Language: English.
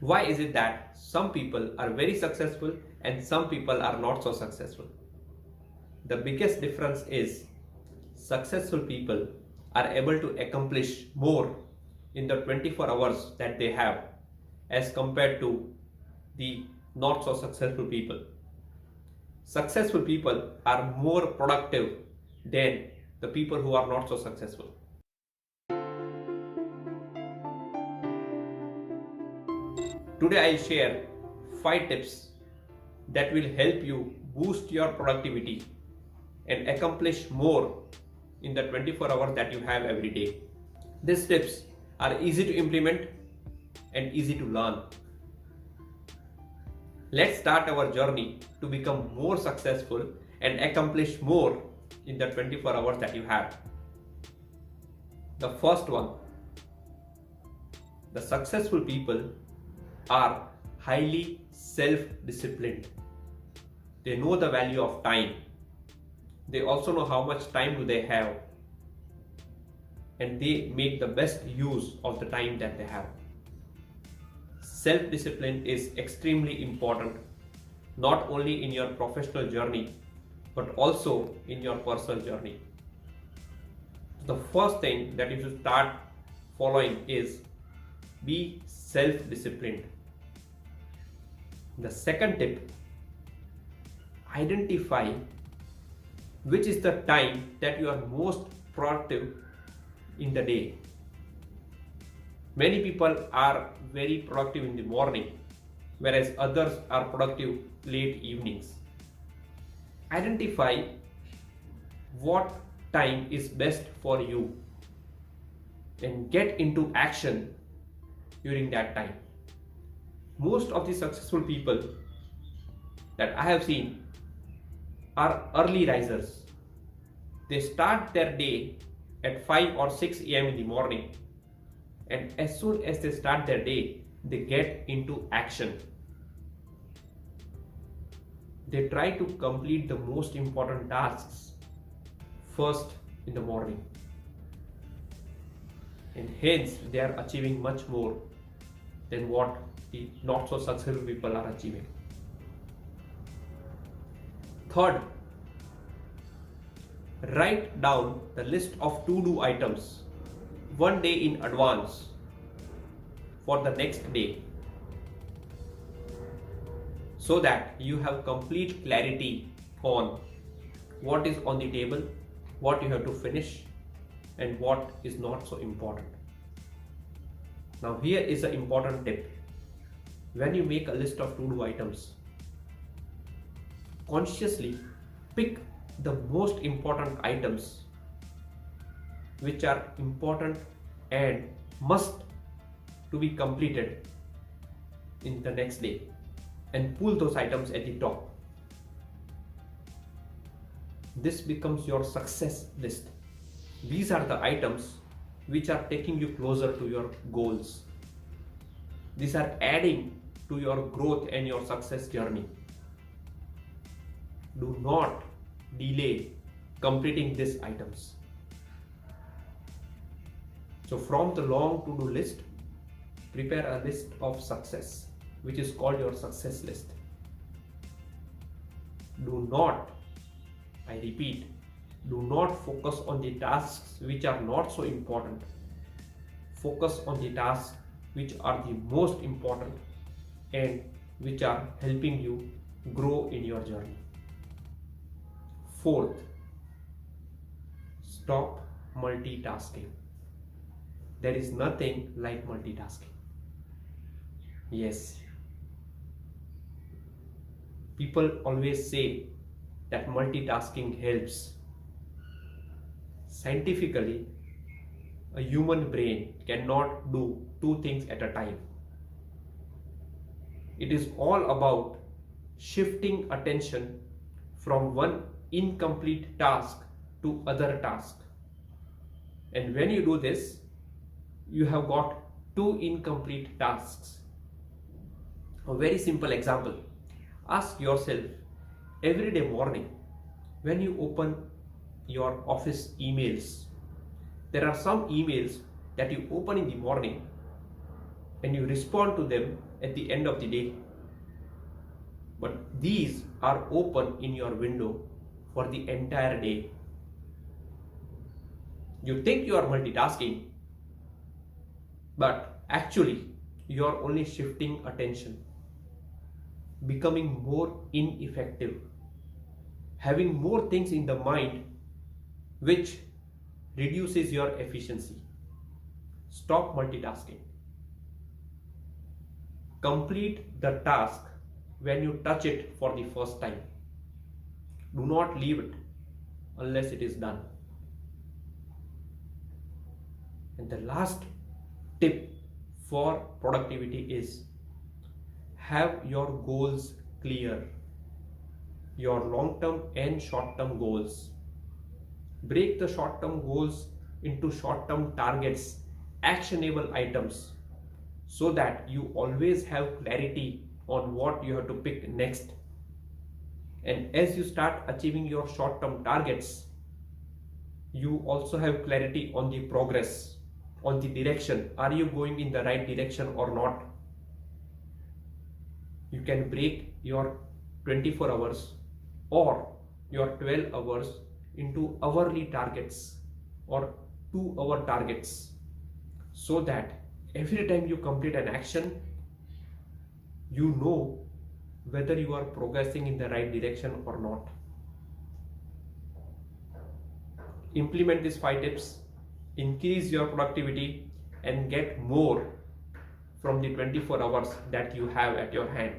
Why is it that some people are very successful and some people are not so successful? The biggest difference is successful people are able to accomplish more in the 24 hours that they have as compared to the not so successful people. Successful people are more productive than the people who are not so successful. Today I'll share 5 tips that will help you boost your productivity and accomplish more in the 24 hours that you have every day. These tips are easy to implement and easy to learn. Let's start our journey to become more successful and accomplish more in the 24 hours that you have. The first one, the successful people are highly self-disciplined. They know the value of time. They also know how much time do they have, and they make the best use of the time that they have. Self-discipline is extremely important, not only in your professional journey, but also in your personal journey. The first thing that you should start following is be self-disciplined. The second tip, identify which is the time that you are most productive in the day. Many people are very productive in the morning, whereas others are productive late evenings. Identify what time is best for you and get into action during that time. Most of the successful people that I have seen are early risers. They start their day at 5 or 6 a.m. in the morning, and as soon as they start their day, they get into action. They try to complete the most important tasks first in the morning, and hence they are achieving much more than what the not so successful people are achieving. Third, write down the list of to-do items one day in advance for the next day, so that you have complete clarity on what is on the table, what you have to finish, and what is not so important. Now here is an important tip. When you make a list of to-do items, consciously pick the most important items which are important and must to be completed in the next day, and pull those items at the top. This becomes your success list. These are the items which are taking you closer to your goals. These are adding to your growth and your success journey. Do not delay completing these items. So from the long to-do list, prepare a list of success, which is called your success list. Do not, I repeat, do not focus on the tasks which are not so important. Focus on the tasks which are the most important and which are helping you grow in your journey. Fourth, stop multitasking. There is nothing like multitasking. Yes, people always say that multitasking helps. Scientifically, a human brain cannot do two things at a time. It is all about shifting attention from one incomplete task to other task. And when you do this, you have got two incomplete tasks. A very simple example. Ask yourself every day morning when you open your office emails. There are some emails that you open in the morning and you respond to them at the end of the day. But these are open in your window for the entire day. You think you are multitasking, but actually you are only shifting attention, becoming more ineffective, having more things in the mind, which reduces your efficiency. Stop multitasking. Complete the task when you touch it for the first time. Do not leave it unless it is done. And the last tip for productivity is have your goals clear, your long-term and short-term goals. Break the short-term goals into short-term targets, actionable items, so that you always have clarity on what you have to pick next. And as you start achieving your short-term targets, you also have clarity on the progress, on the direction. Are you going in the right direction or not? You can break your 24 hours or your 12 hours into hourly targets or 2-hour targets, so that every time you complete an action, you know whether you are progressing in the right direction or not. Implement these 5 tips, increase your productivity, and get more from the 24 hours that you have at your hand.